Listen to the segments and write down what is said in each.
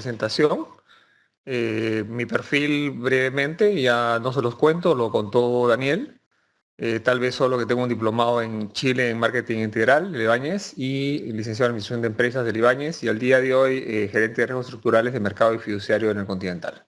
presentación. Mi perfil brevemente, ya no se los cuento, lo contó Daniel. Tal vez solo que tengo un diplomado en Chile en Marketing Integral del Ibáñez y licenciado en Administración de Empresas del Ibáñez y al día de hoy gerente de riesgos estructurales de mercado y fiduciario en el Continental.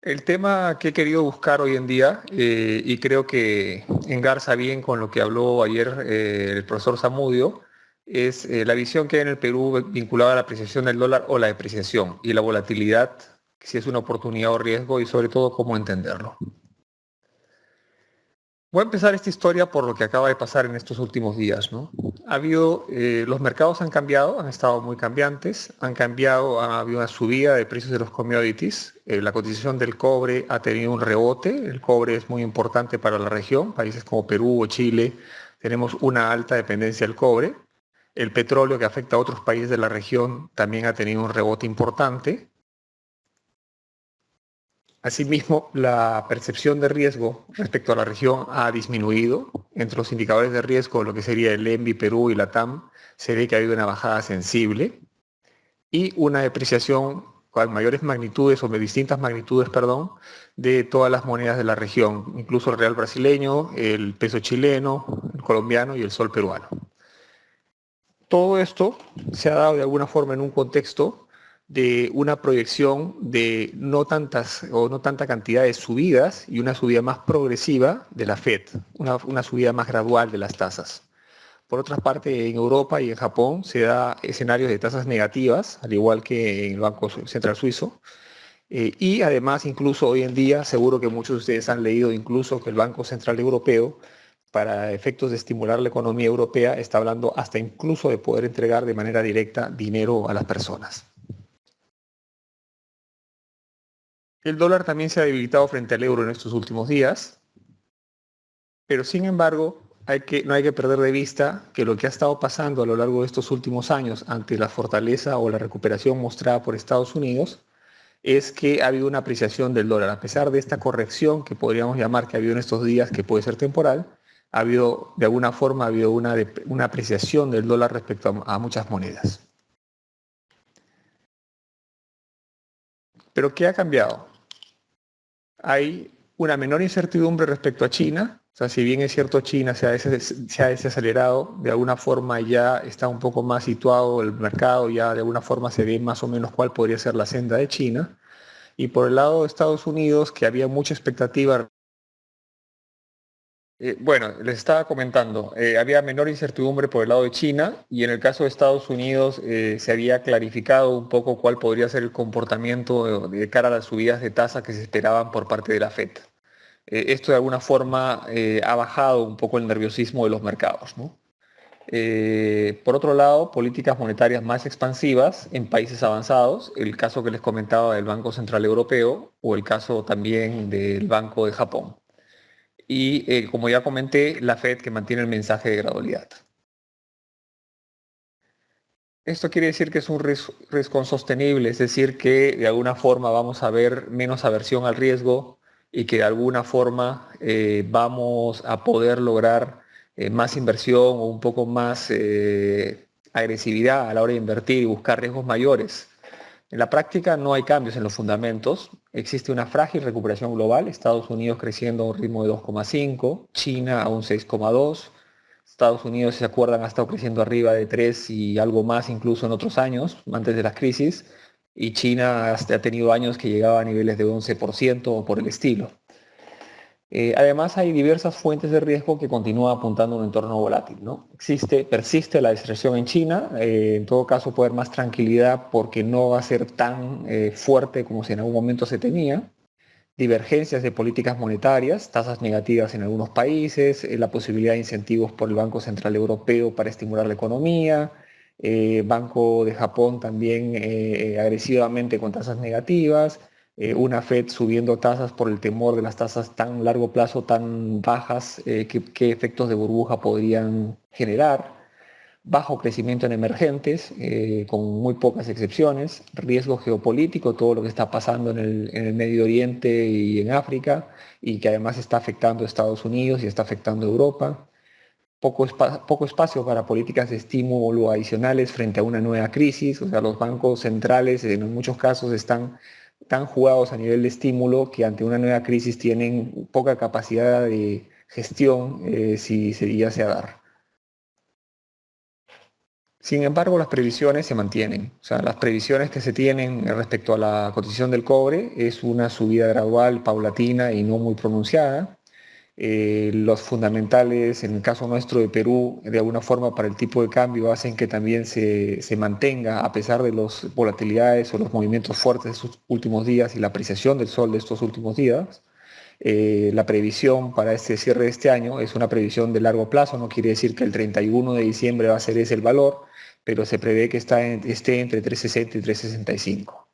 El tema que he querido buscar hoy en día, y creo que engarza bien con lo que habló ayer el profesor Zamudio, es la visión que hay en el Perú vinculada a la apreciación del dólar o la depreciación y la volatilidad, si es una oportunidad o riesgo y sobre todo cómo entenderlo. Voy a empezar esta historia por lo que acaba de pasar en estos últimos días, ¿no? Los mercados han cambiado, han estado muy cambiantes, han cambiado, ha habido una subida de precios de los commodities, la cotización del cobre ha tenido un rebote, el cobre es muy importante para la región, países como Perú o Chile tenemos una alta dependencia del cobre, el petróleo que afecta a otros países de la región también ha tenido un rebote importante. Asimismo, la percepción de riesgo respecto a la región ha disminuido. Entre los indicadores de riesgo, lo que sería el ENVI, Perú y la TAM, se ve que ha habido una bajada sensible y una depreciación con mayores magnitudes o de distintas magnitudes, perdón, de todas las monedas de la región, incluso el real brasileño, el peso chileno, el colombiano y el sol peruano. Todo esto se ha dado de alguna forma en un contexto de una proyección de no tantas o no tanta cantidad de subidas y una subida más progresiva de la Fed, una subida más gradual de las tasas. Por otra parte, en Europa y en Japón se da escenarios de tasas negativas, al igual que en el Banco Central Suizo. Y además, incluso hoy en día, seguro que muchos de ustedes han leído incluso que el Banco Central Europeo, para efectos de estimular la economía europea, está hablando hasta incluso de poder entregar de manera directa dinero a las personas. El dólar también se ha debilitado frente al euro en estos últimos días, pero sin embargo no hay que perder de vista que lo que ha estado pasando a lo largo de estos últimos años ante la fortaleza o la recuperación mostrada por Estados Unidos es que ha habido una apreciación del dólar. A pesar de esta corrección que podríamos llamar que ha habido en estos días, que puede ser temporal, ha habido, de alguna forma, ha habido una apreciación del dólar respecto a muchas monedas. ¿Pero qué ha cambiado? Hay una menor incertidumbre respecto a China. O sea, si bien es cierto China se ha desacelerado, de alguna forma ya está un poco más situado el mercado, ya de alguna forma se ve más o menos cuál podría ser la senda de China. Y por el lado de Estados Unidos, que había mucha expectativa. Bueno, les estaba comentando, había menor incertidumbre por el lado de China y en el caso de Estados Unidos se había clarificado un poco cuál podría ser el comportamiento de cara a las subidas de tasa que se esperaban por parte de la Fed. Esto de alguna forma ha bajado un poco el nerviosismo de los mercados, ¿no? Por otro lado, políticas monetarias más expansivas en países avanzados, el caso que les comentaba del Banco Central Europeo o el caso también del Banco de Japón. Y como ya comenté, la Fed que mantiene el mensaje de gradualidad. Esto quiere decir que es un riesgo sostenible, es decir, que de alguna forma vamos a ver menos aversión al riesgo y que de alguna forma vamos a poder lograr más inversión o un poco más agresividad a la hora de invertir y buscar riesgos mayores. En la práctica no hay cambios en los fundamentos. Existe una frágil recuperación global, Estados Unidos creciendo a un ritmo de 2,5, China a un 6,2. Estados Unidos, si se acuerdan, ha estado creciendo arriba de 3 y algo más incluso en otros años, antes de las crisis. Y China ha tenido años que llegaba a niveles de 11% o por el estilo. Además, hay diversas fuentes de riesgo que continúan apuntando a un entorno volátil, ¿no? Persiste la deserción en China, en todo caso puede haber más tranquilidad porque no va a ser tan fuerte como si en algún momento se tenía. Divergencias de políticas monetarias, tasas negativas en algunos países, la posibilidad de incentivos por el Banco Central Europeo para estimular la economía, Banco de Japón también agresivamente con tasas negativas, una Fed subiendo tasas por el temor de las tasas tan largo plazo, tan bajas, qué efectos de burbuja podrían generar, bajo crecimiento en emergentes, con muy pocas excepciones, riesgo geopolítico, todo lo que está pasando en el Medio Oriente y en África, y que además está afectando a Estados Unidos y está afectando a Europa. poco espacio para políticas de estímulo adicionales frente a una nueva crisis. O sea, los bancos centrales en muchos casos están tan jugados a nivel de estímulo que ante una nueva crisis tienen poca capacidad de gestión si se llegase a dar. Sin embargo, las previsiones se mantienen. O sea, las previsiones que se tienen respecto a la cotización del cobre es una subida gradual, paulatina y no muy pronunciada. Los fundamentales, en el caso nuestro de Perú, de alguna forma para el tipo de cambio hacen que también se mantenga, a pesar de las volatilidades o los movimientos fuertes de estos últimos días y la apreciación del sol de estos últimos días. La previsión para este cierre de este año es una previsión de largo plazo, no quiere decir que el 31 de diciembre va a ser ese el valor, pero se prevé que esté entre 3,60 y 3,65.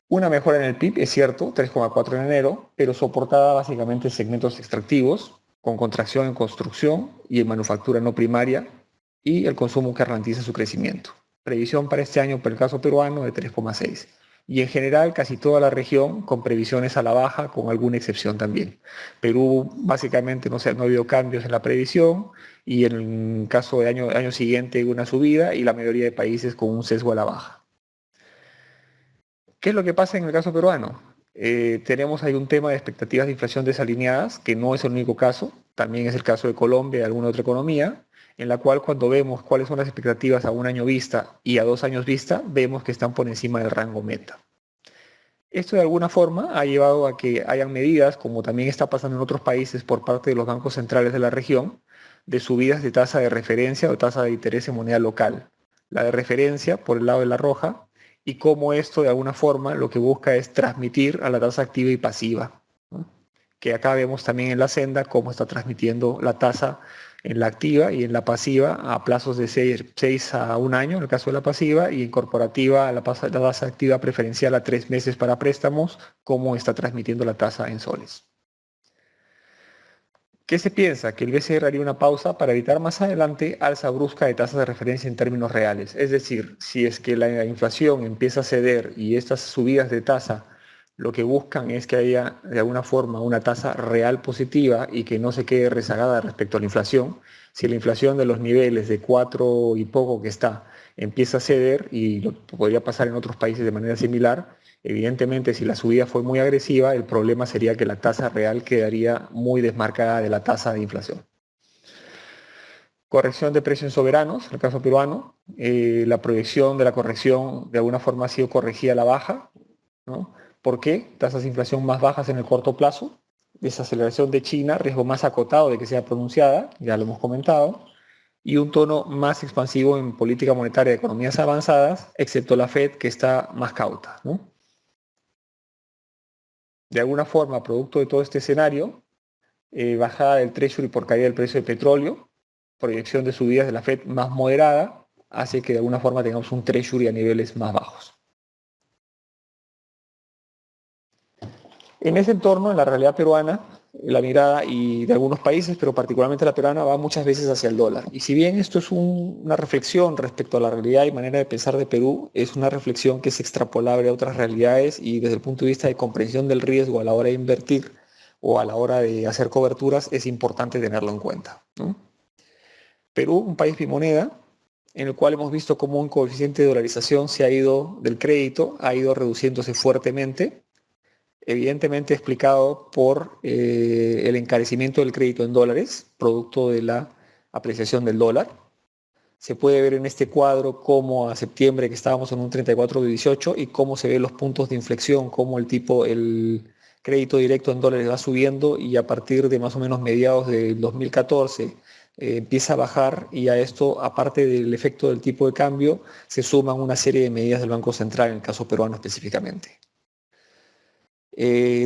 Una mejora en el PIB, es cierto, 3,4 en enero, pero soportada básicamente en segmentos extractivos, con contracción en construcción y en manufactura no primaria, y el consumo que ralentiza su crecimiento. Previsión para este año, por el caso peruano, de 3,6. Y en general, casi toda la región con previsiones a la baja, con alguna excepción también. Perú, básicamente, no ha habido cambios en la previsión, y en el caso de año siguiente, una subida, y la mayoría de países con un sesgo a la baja. ¿Qué es lo que pasa en el caso peruano? Tenemos ahí un tema de expectativas de inflación desalineadas, que no es el único caso, también es el caso de Colombia y alguna otra economía, en la cual cuando vemos cuáles son las expectativas a un año vista y a 2 años vista, vemos que están por encima del rango meta. Esto de alguna forma ha llevado a que hayan medidas, como también está pasando en otros países por parte de los bancos centrales de la región, de subidas de tasa de referencia o tasa de interés en moneda local. La de referencia por el lado de la roja, y cómo esto de alguna forma lo que busca es transmitir a la tasa activa y pasiva, ¿no? Que acá vemos también en la senda cómo está transmitiendo la tasa en la activa y en la pasiva a plazos de 6 a 1 año, en el caso de la pasiva, y en corporativa la tasa activa preferencial a 3 meses para préstamos, cómo está transmitiendo la tasa en soles. ¿Qué se piensa? Que el BCR haría una pausa para evitar más adelante alza brusca de tasas de referencia en términos reales. Es decir, si es que la inflación empieza a ceder y estas subidas de tasa lo que buscan es que haya de alguna forma una tasa real positiva y que no se quede rezagada respecto a la inflación. Si la inflación de los niveles de 4 y poco que está empieza a ceder, y lo podría pasar en otros países de manera similar, evidentemente, si la subida fue muy agresiva, el problema sería que la tasa real quedaría muy desmarcada de la tasa de inflación. Corrección de precios soberanos, en el caso peruano. La proyección de la corrección de alguna forma ha sido corregida a la baja, ¿no? ¿Por qué? Tasas de inflación más bajas en el corto plazo, desaceleración de China, riesgo más acotado de que sea pronunciada, ya lo hemos comentado, y un tono más expansivo en política monetaria de economías avanzadas, excepto la Fed, que está más cauta, ¿no? De alguna forma, producto de todo este escenario, bajada del Treasury por caída del precio del petróleo, proyección de subidas de la Fed más moderada, hace que de alguna forma tengamos un Treasury a niveles más bajos. En ese entorno, en la realidad peruana, la mirada y de algunos países, pero particularmente la peruana, va muchas veces hacia el dólar. Y si bien esto es una reflexión respecto a la realidad y manera de pensar de Perú, es una reflexión que es extrapolable a otras realidades, y desde el punto de vista de comprensión del riesgo a la hora de invertir o a la hora de hacer coberturas, es importante tenerlo en cuenta, ¿no? Perú, un país bimoneda, en el cual hemos visto cómo un coeficiente de dolarización del crédito ha ido reduciéndose fuertemente, evidentemente explicado por el encarecimiento del crédito en dólares, producto de la apreciación del dólar. Se puede ver en este cuadro cómo a septiembre, que estábamos en un 34,18, y cómo se ven los puntos de inflexión, cómo el crédito directo en dólares va subiendo, y a partir de más o menos mediados del 2014 empieza a bajar, y a esto, aparte del efecto del tipo de cambio, se suman una serie de medidas del Banco Central, en el caso peruano específicamente.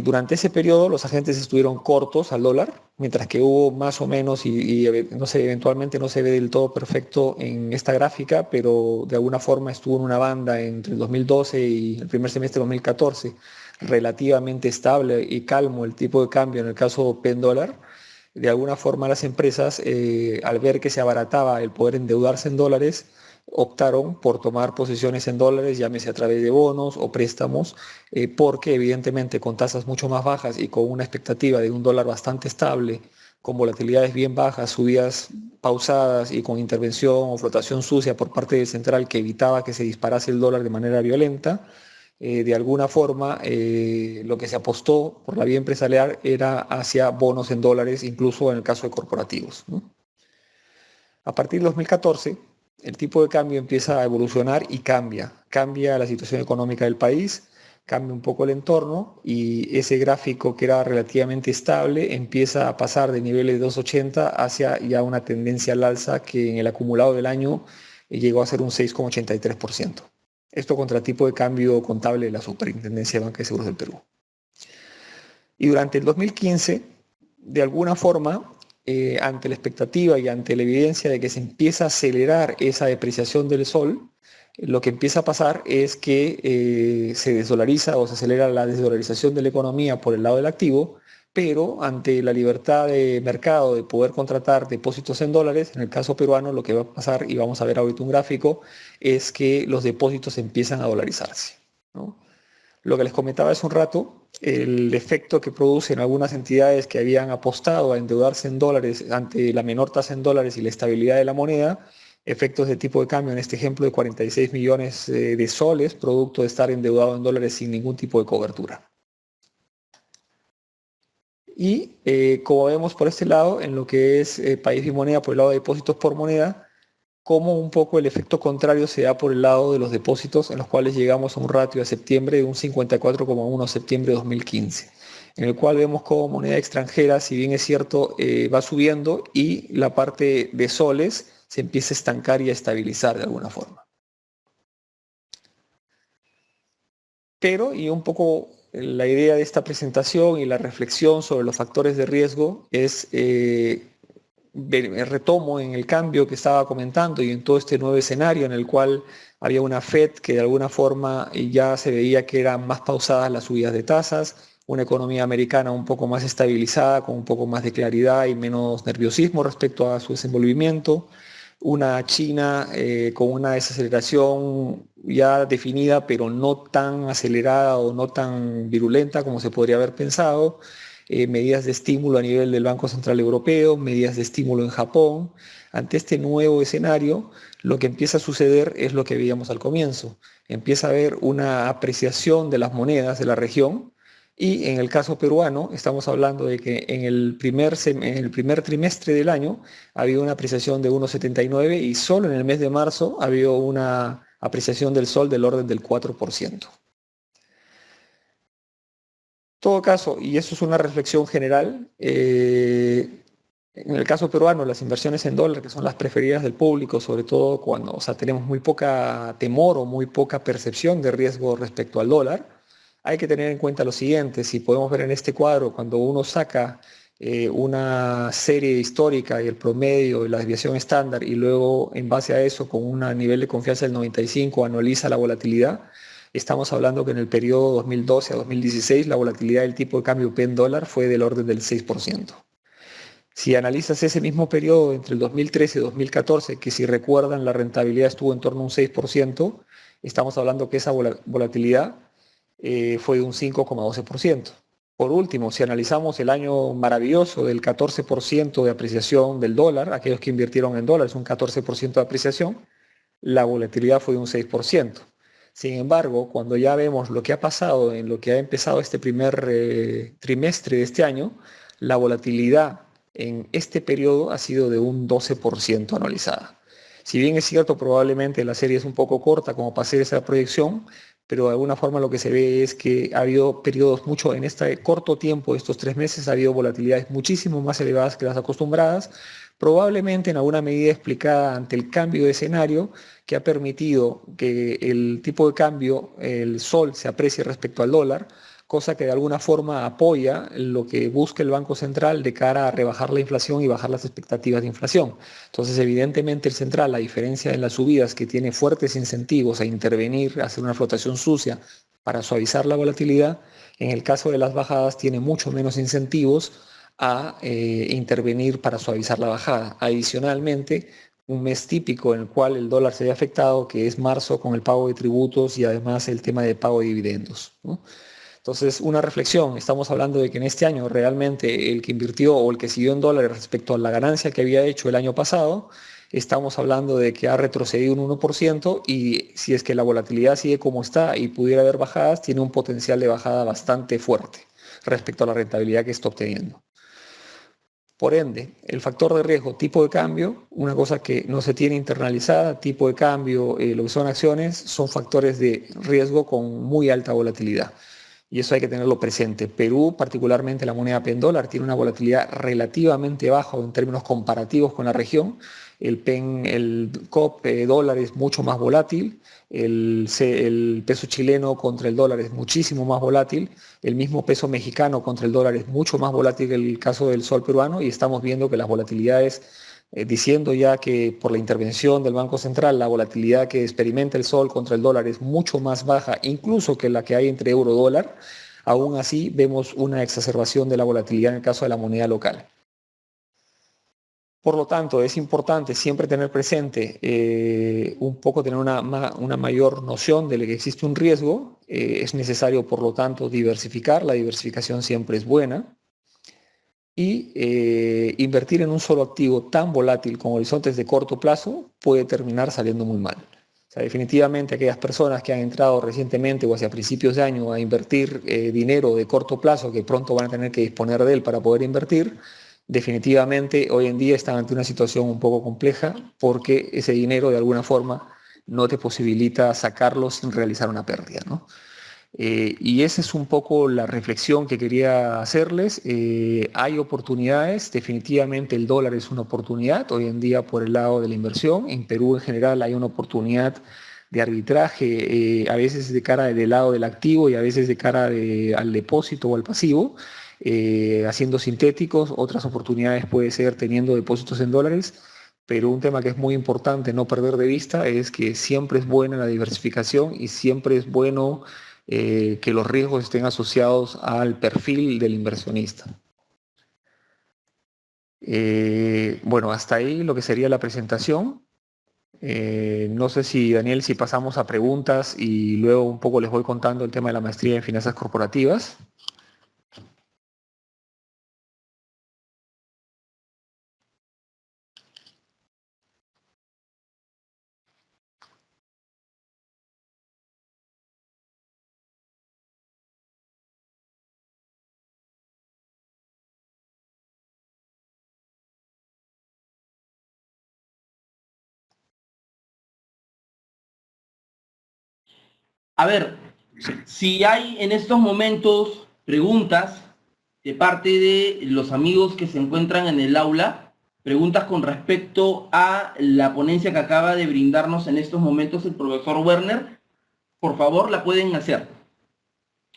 Durante ese periodo los agentes estuvieron cortos al dólar, mientras que hubo más o menos, y no sé, eventualmente no se ve del todo perfecto en esta gráfica, pero de alguna forma estuvo en una banda entre el 2012 y el primer semestre de 2014, relativamente estable y calmo el tipo de cambio en el caso PEN dólar. De alguna forma las empresas, al ver que se abarataba el poder endeudarse en dólares, optaron por tomar posiciones en dólares, llámese a través de bonos o préstamos, porque evidentemente con tasas mucho más bajas y con una expectativa de un dólar bastante estable con volatilidades bien bajas, subidas pausadas y con intervención o flotación sucia por parte del central que evitaba que se disparase el dólar de manera violenta. De alguna forma, lo que se apostó por la vía empresarial era hacia bonos en dólares, incluso en el caso de corporativos, ¿no? A partir de 2014, el tipo de cambio empieza a evolucionar y cambia la situación económica del país, cambia un poco el entorno y ese gráfico que era relativamente estable empieza a pasar de niveles de 2,80 hacia ya una tendencia al alza que en el acumulado del año llegó a ser un 6,83%. Esto contra tipo de cambio contable de la Superintendencia de Banca y Seguros del Perú. Y durante el 2015, de alguna forma, ante la expectativa y ante la evidencia de que se empieza a acelerar esa depreciación del sol, lo que empieza a pasar es que se desdolariza o se acelera la desdolarización de la economía por el lado del activo, pero ante la libertad de mercado de poder contratar depósitos en dólares, en el caso peruano lo que va a pasar, y vamos a ver ahorita un gráfico, es que los depósitos empiezan a dolarizarse, ¿no? Lo que les comentaba hace un rato, el efecto que producen algunas entidades que habían apostado a endeudarse en dólares ante la menor tasa en dólares y la estabilidad de la moneda, efectos de tipo de cambio, en este ejemplo de 46 millones de soles, producto de estar endeudado en dólares sin ningún tipo de cobertura. Y como vemos por este lado, en lo que es país y moneda, por el lado de depósitos por moneda, como un poco el efecto contrario se da por el lado de los depósitos, en los cuales llegamos a un ratio de septiembre de un 54,1 a septiembre de 2015, en el cual vemos como moneda extranjera, si bien es cierto, va subiendo y la parte de soles se empieza a estancar y a estabilizar de alguna forma. Pero, y un poco la idea de esta presentación y la reflexión sobre los factores de riesgo es retomo en el cambio que estaba comentando y en todo este nuevo escenario en el cual había una Fed que de alguna forma ya se veía que eran más pausadas las subidas de tasas, una economía americana un poco más estabilizada, con un poco más de claridad y menos nerviosismo respecto a su desenvolvimiento, una China con una desaceleración ya definida, pero no tan acelerada o no tan virulenta como se podría haber pensado, medidas de estímulo a nivel del Banco Central Europeo, medidas de estímulo en Japón. Ante este nuevo escenario, lo que empieza a suceder es lo que veíamos al comienzo. Empieza a haber una apreciación de las monedas de la región y en el caso peruano estamos hablando de que en el primer trimestre del año ha habido una apreciación de 1,79 y solo en el mes de marzo ha habido una apreciación del sol del orden del 4%. Todo caso, y eso es una reflexión general, en el caso peruano, las inversiones en dólar, que son las preferidas del público, sobre todo cuando, tenemos muy poca temor o muy poca percepción de riesgo respecto al dólar, hay que tener en cuenta lo siguiente. Si podemos ver en este cuadro, cuando uno saca una serie histórica y el promedio y la desviación estándar y luego en base a eso con un nivel de confianza del 95 analiza la volatilidad, estamos hablando que en el periodo 2012 a 2016 la volatilidad del tipo de cambio PEN dólar fue del orden del 6%. Si analizas ese mismo periodo entre el 2013 y 2014, que si recuerdan la rentabilidad estuvo en torno a un 6%, estamos hablando que esa volatilidad fue de un 5,12%. Por último, si analizamos el año maravilloso del 14% de apreciación del dólar, aquellos que invirtieron en dólares, un 14% de apreciación, la volatilidad fue de un 6%. Sin embargo, cuando ya vemos lo que ha pasado en lo que ha empezado este primer trimestre de este año, la volatilidad en este periodo ha sido de un 12% anualizada. Si bien es cierto, probablemente la serie es un poco corta como para hacer esa proyección, pero de alguna forma lo que se ve es que ha habido periodos mucho, en este corto tiempo, estos 3 meses, ha habido volatilidades muchísimo más elevadas que las acostumbradas, probablemente en alguna medida explicada ante el cambio de escenario que ha permitido que el tipo de cambio, el sol, se aprecie respecto al dólar, cosa que de alguna forma apoya lo que busca el Banco Central de cara a rebajar la inflación y bajar las expectativas de inflación. Entonces, evidentemente el central, a diferencia de las subidas, que tiene fuertes incentivos a intervenir, a hacer una flotación sucia para suavizar la volatilidad, en el caso de las bajadas tiene mucho menos incentivos a intervenir para suavizar la bajada. Adicionalmente, un mes típico en el cual el dólar se ve afectado, que es marzo con el pago de tributos y además el tema de pago de dividendos, ¿no? Entonces, una reflexión, estamos hablando de que en este año realmente el que invirtió o el que siguió en dólares respecto a la ganancia que había hecho el año pasado, estamos hablando de que ha retrocedido un 1% y si es que la volatilidad sigue como está y pudiera haber bajadas, tiene un potencial de bajada bastante fuerte respecto a la rentabilidad que está obteniendo. Por ende, el factor de riesgo, tipo de cambio, una cosa que no se tiene internalizada, tipo de cambio, lo que son acciones, son factores de riesgo con muy alta volatilidad. Y eso hay que tenerlo presente. Perú, particularmente la moneda PEN dólar, tiene una volatilidad relativamente baja en términos comparativos con la región. El PEN, el COP dólar es mucho más volátil. El peso chileno contra el dólar es muchísimo más volátil. El mismo peso mexicano contra el dólar es mucho más volátil que el caso del sol peruano y estamos viendo que las volatilidades, diciendo ya que por la intervención del Banco Central la volatilidad que experimenta el sol contra el dólar es mucho más baja, incluso que la que hay entre euro y dólar, aún así vemos una exacerbación de la volatilidad en el caso de la moneda local. Por lo tanto, es importante siempre tener presente, un poco tener una mayor noción de que existe un riesgo. Es necesario, por lo tanto, diversificar. La diversificación siempre es buena. Y invertir en un solo activo tan volátil con horizontes de corto plazo puede terminar saliendo muy mal. O sea, definitivamente aquellas personas que han entrado recientemente o hacia principios de año a invertir dinero de corto plazo que pronto van a tener que disponer de él para poder invertir, definitivamente hoy en día están ante una situación un poco compleja porque ese dinero de alguna forma no te posibilita sacarlo sin realizar una pérdida, ¿no? Y esa es un poco la reflexión que quería hacerles. Hay oportunidades, definitivamente el dólar es una oportunidad hoy en día por el lado de la inversión. En Perú en general hay una oportunidad de arbitraje, a veces de cara del lado del activo y a veces de cara al depósito o al pasivo, haciendo sintéticos. Otras oportunidades puede ser teniendo depósitos en dólares. Pero un tema que es muy importante no perder de vista es que siempre es buena la diversificación y siempre es bueno que los riesgos estén asociados al perfil del inversionista. Bueno, hasta ahí lo que sería la presentación. No sé si, Daniel, si pasamos a preguntas y luego un poco les voy contando el tema de la maestría en finanzas corporativas. A ver, si hay en estos momentos preguntas de parte de los amigos que se encuentran en el aula, preguntas con respecto a la ponencia que acaba de brindarnos en estos momentos el profesor Werner, por favor la pueden hacer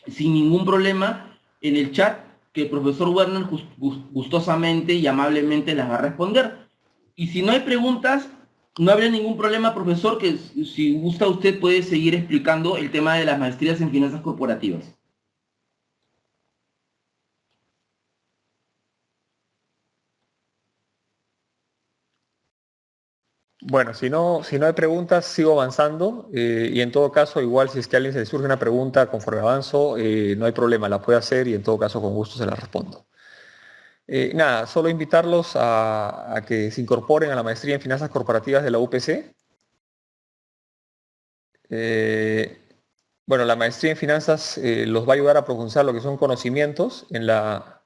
sin ningún problema en el chat, que el profesor Werner gustosamente y amablemente las va a responder. Y si no hay preguntas, no habría ningún problema, profesor, que si gusta usted puede seguir explicando el tema de las maestrías en finanzas corporativas. Bueno, si no hay preguntas, sigo avanzando y en todo caso, igual si es que a alguien se le surge una pregunta conforme avanzo, no hay problema, la puede hacer y en todo caso con gusto se la respondo. Nada, solo invitarlos a que se incorporen a la maestría en finanzas corporativas de la UPC. Eh, bueno, la maestría en finanzas los va a ayudar a profundizar lo que son conocimientos en la...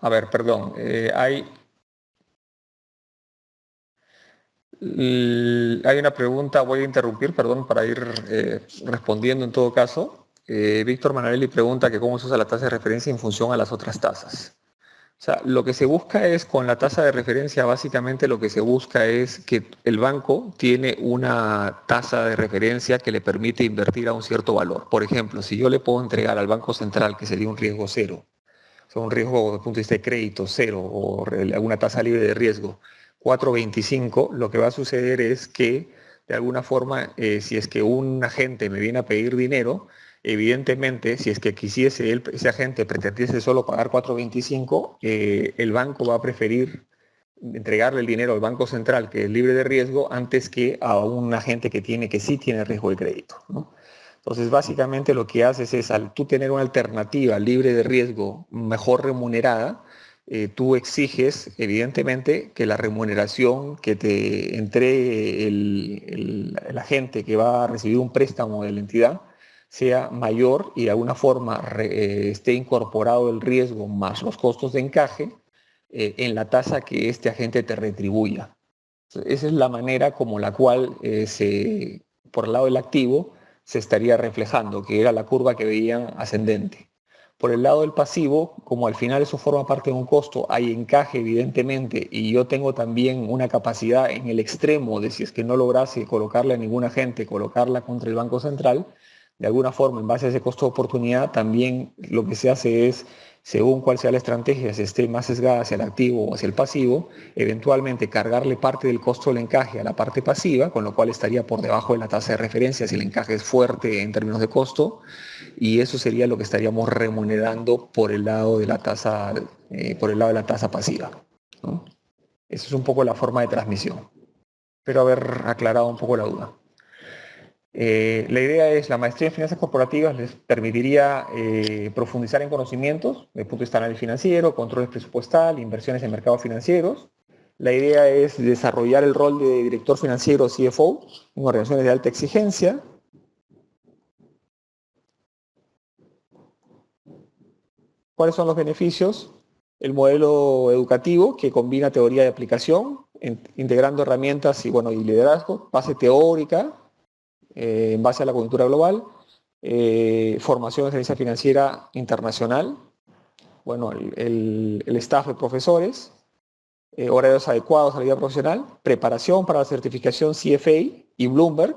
A ver, perdón, hay una pregunta, voy a interrumpir, perdón, para ir respondiendo en todo caso. Víctor Manarelli pregunta que cómo se usa la tasa de referencia en función a las otras tasas. O sea, lo que se busca es, con la tasa de referencia, básicamente lo que se busca es que el banco tiene una tasa de referencia que le permite invertir a un cierto valor. Por ejemplo, si yo le puedo entregar al Banco Central, que sería un riesgo cero, o sea, un riesgo desde el punto de vista de crédito cero o alguna tasa libre de riesgo, 4,25, lo que va a suceder es que, de alguna forma, si es que un agente me viene a pedir dinero, evidentemente, si es que quisiese ese agente pretendiese solo pagar 4,25, el banco va a preferir entregarle el dinero al Banco Central, que es libre de riesgo, antes que a un agente que sí tiene riesgo de crédito, ¿no? Entonces, básicamente lo que haces es, al tú tener una alternativa libre de riesgo mejor remunerada, tú exiges, evidentemente, que la remuneración que te entregue el agente que va a recibir un préstamo de la entidad sea mayor y de alguna forma esté incorporado el riesgo más los costos de encaje en la tasa que este agente te retribuya. Esa es la manera como la cual por el lado del activo se estaría reflejando, que era la curva que veían ascendente. Por el lado del pasivo, como al final eso forma parte de un costo, hay encaje evidentemente, y yo tengo también una capacidad en el extremo de, si es que no lograse colocarla a ningún agente, colocarla contra el Banco Central, de alguna forma, en base a ese costo de oportunidad, también lo que se hace es, según cuál sea la estrategia, si esté más sesgada hacia el activo o hacia el pasivo, eventualmente cargarle parte del costo del encaje a la parte pasiva, con lo cual estaría por debajo de la tasa de referencia si el encaje es fuerte en términos de costo, y eso sería lo que estaríamos remunerando por el lado de la tasa, pasiva, ¿no? Esa es un poco la forma de transmisión. Espero haber aclarado un poco la duda. La idea es, la maestría en finanzas corporativas les permitiría profundizar en conocimientos desde el punto de vista de análisis financiero, control presupuestal, inversiones en mercados financieros. La idea es desarrollar el rol de director financiero CFO en organizaciones de alta exigencia. ¿Cuáles son los beneficios? El modelo educativo que combina teoría y aplicación, integrando herramientas y liderazgo, base teórica, en base a la coyuntura global, formación de excelencia financiera internacional, el staff de profesores, horarios adecuados a la vida profesional, preparación para la certificación CFA y Bloomberg,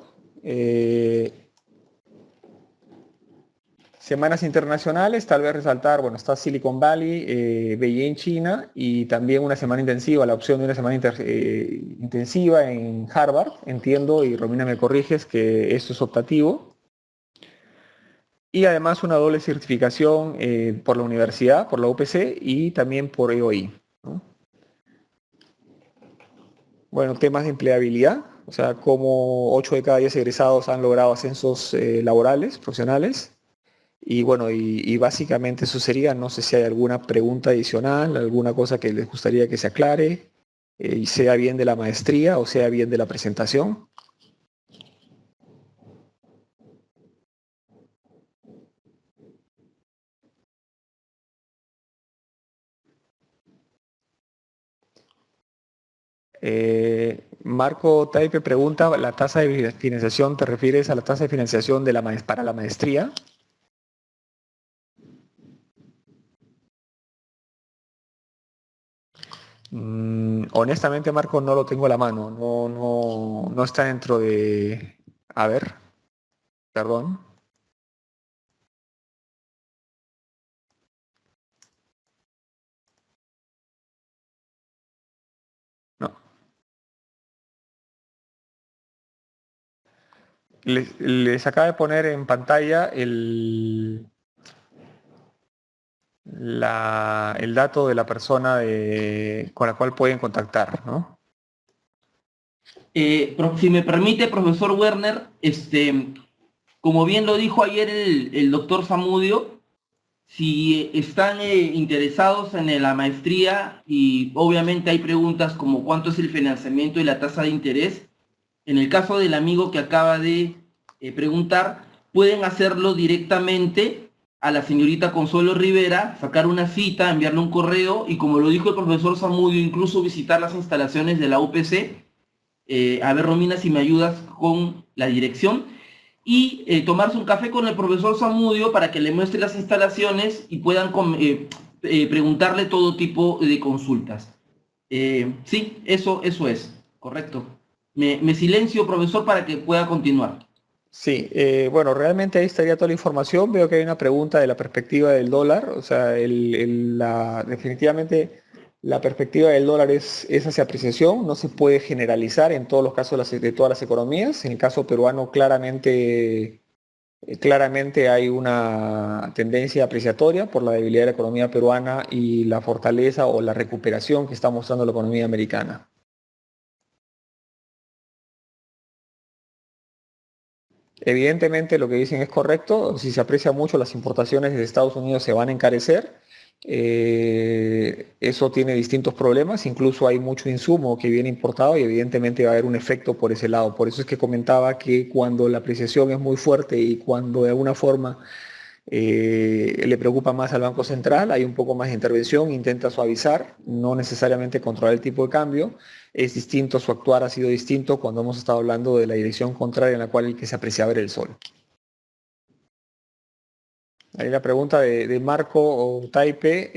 semanas internacionales, tal vez resaltar, está Silicon Valley, Beijing, China, y también una semana intensiva, la opción de una semana intensiva en Harvard. Entiendo, y Romina me corriges, que esto es optativo. Y además una doble certificación por la universidad, por la UPC y también por EOI, ¿no? Temas de empleabilidad, o sea, como 8 de cada 10 egresados han logrado ascensos laborales, profesionales. Y básicamente eso sería. No sé si hay alguna pregunta adicional, alguna cosa que les gustaría que se aclare, sea bien de la maestría o sea bien de la presentación. Marco Taipe pregunta, ¿la tasa de financiación te refieres a la tasa de financiación para la maestría? Honestamente, Marco, no lo tengo a la mano. No está dentro de... A ver, perdón. No. Les acaba de poner en pantalla el dato de la persona con la cual pueden contactar, ¿no? Si me permite, profesor Werner, como bien lo dijo ayer el doctor Zamudio, si están interesados en la maestría y obviamente hay preguntas como cuánto es el financiamiento y la tasa de interés, en el caso del amigo que acaba de preguntar, pueden hacerlo directamente a la señorita Consuelo Rivera, sacar una cita, enviarle un correo y, como lo dijo el profesor Zamudio, incluso visitar las instalaciones de la UPC. A ver, Romina, si me ayudas con la dirección, y tomarse un café con el profesor Zamudio para que le muestre las instalaciones y puedan preguntarle todo tipo de consultas. Sí, eso es, correcto. Me silencio, profesor, para que pueda continuar. Sí, realmente ahí estaría toda la información. Veo que hay una pregunta de la perspectiva del dólar. O sea, definitivamente la perspectiva del dólar es hacia apreciación. No se puede generalizar en todos los casos de todas las economías. En el caso peruano, claramente hay una tendencia apreciatoria por la debilidad de la economía peruana y la fortaleza o la recuperación que está mostrando la economía americana. Evidentemente lo que dicen es correcto. Si se aprecia mucho, las importaciones de Estados Unidos se van a encarecer. Eso tiene distintos problemas. Incluso hay mucho insumo que viene importado y evidentemente va a haber un efecto por ese lado. Por eso es que comentaba que cuando la apreciación es muy fuerte y cuando de alguna forma le preocupa más al Banco Central, hay un poco más de intervención, intenta suavizar, no necesariamente controlar el tipo de cambio. Es distinto, su actuar ha sido distinto cuando hemos estado hablando de la dirección contraria en la cual el que se apreciaba era el sol. Ahí la pregunta de Marco o Taipe.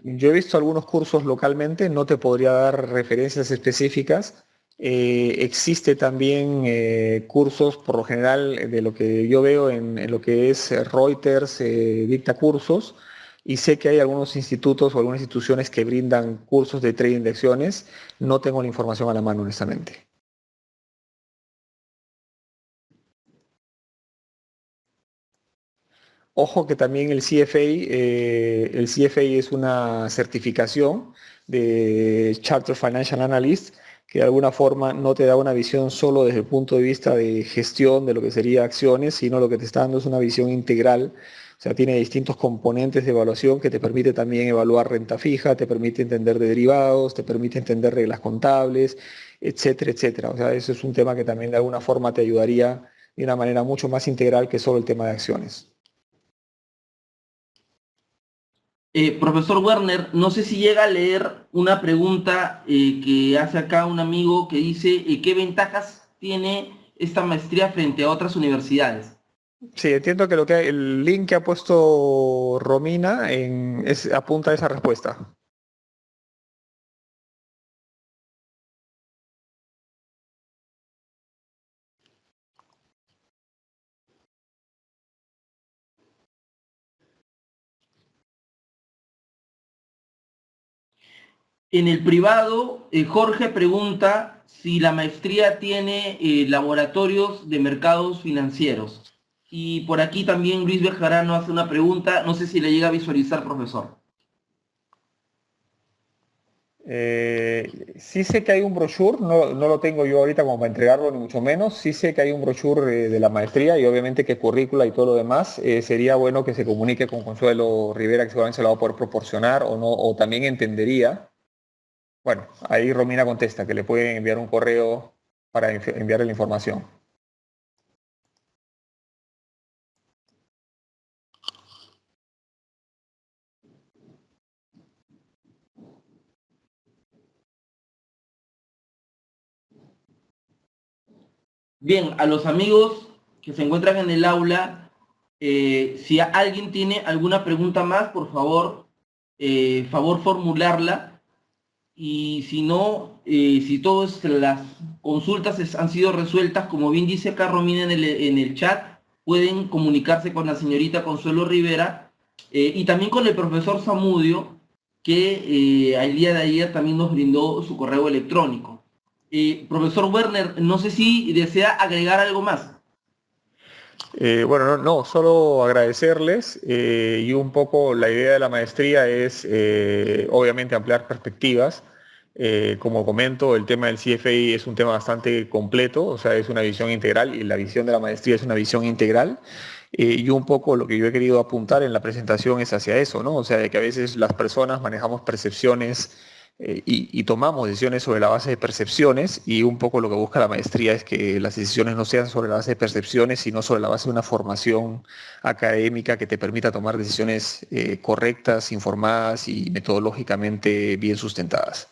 Yo he visto algunos cursos localmente, no te podría dar referencias específicas. Existe también cursos, por lo general, de lo que yo veo en lo que es Reuters, dicta cursos, y sé que hay algunos institutos o algunas instituciones que brindan cursos de trading de acciones. No tengo la información a la mano, honestamente. Ojo que también el CFA es una certificación de Chartered Financial Analyst que de alguna forma no te da una visión solo desde el punto de vista de gestión de lo que sería acciones, sino lo que te está dando es una visión integral. O sea, tiene distintos componentes de evaluación que te permite también evaluar renta fija, te permite entender de derivados, te permite entender reglas contables, etcétera, etcétera. O sea, eso es un tema que también de alguna forma te ayudaría de una manera mucho más integral que solo el tema de acciones. Profesor Werner, no sé si llega a leer una pregunta que hace acá un amigo que dice ¿qué ventajas tiene esta maestría frente a otras universidades? Sí, entiendo que el link que ha puesto Romina apunta a esa respuesta. En el privado, Jorge pregunta si la maestría tiene laboratorios de mercados financieros. Y por aquí también Luis Bejarano hace una pregunta, no sé si le llega a visualizar, profesor. Sí sé que hay un brochure, no lo tengo yo ahorita como para entregarlo, ni mucho menos. Sí sé que hay un brochure de la maestría y obviamente que currícula y todo lo demás. Sería bueno que se comunique con Consuelo Rivera, que seguramente se lo va a poder proporcionar o no, o también entendería. Bueno, ahí Romina contesta que le pueden enviar un correo para enviarle la información. Bien, a los amigos que se encuentran en el aula, si alguien tiene alguna pregunta más, por favor, favor formularla. Y si no, si todas las consultas han sido resueltas, como bien dice acá Romina en el chat, pueden comunicarse con la señorita Consuelo Rivera y también con el profesor Zamudio, que el día de ayer también nos brindó su correo electrónico. Profesor Werner, no sé si desea agregar algo más. Bueno, no, solo agradecerles y un poco la idea de la maestría es obviamente ampliar perspectivas. Como comento, el tema del CFA es un tema bastante completo, o sea, es una visión integral y la visión de la maestría es una visión integral. Y un poco lo que yo he querido apuntar en la presentación es hacia eso, ¿no? O sea, de que a veces las personas manejamos percepciones y tomamos decisiones sobre la base de percepciones y un poco lo que busca la maestría es que las decisiones no sean sobre la base de percepciones, sino sobre la base de una formación académica que te permita tomar decisiones correctas, informadas y metodológicamente bien sustentadas.